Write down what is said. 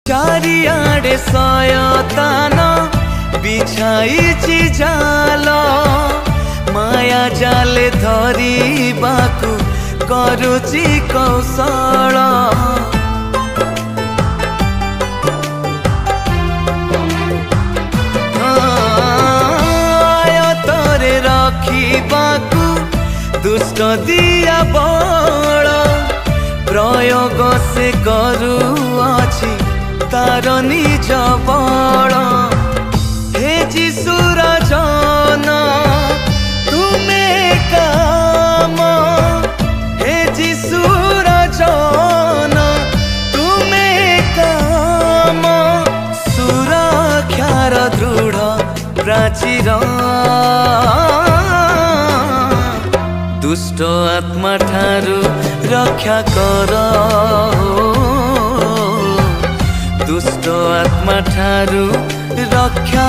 चारिआडे शयतान बिछाइछि जाल माया जाले धरिबाकु करुछि कौशल आयतरे रखिबाकु दुष्ट दिया बल प्रयोग से करुअछि तार निज बल हे जीशुर जन तुमे काम हे जीशुर जन तुमे काम सुरक्षार दृढ़ प्राचीर दुष्ट आत्मा ठारू रक्षा कर दुष्ट आत्मा ठारू रक्षा